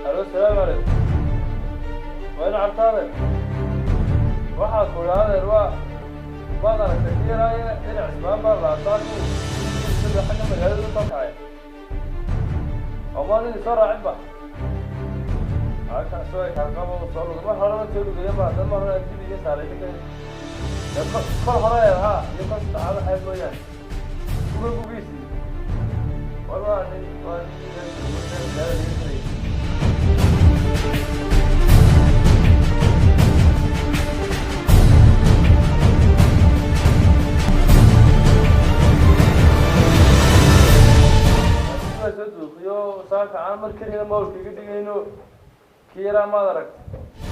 الو السلام عليكم. وين عطارد؟ waxaa ku yiraahdaa waa badar kasiiraya in Cismaan baa la taako sida xagga magaalada ka tahay amani soo raacba aka soo ay kalqabo soo lagu ma horana soo lagu yamaa dad ma horana jidii saaray ka horaya ha iyo ka taada ay mooyaan ugu gubisi wallahi waa yo saaka aan markii ma uu kaga dhigayno kiira ma aragtay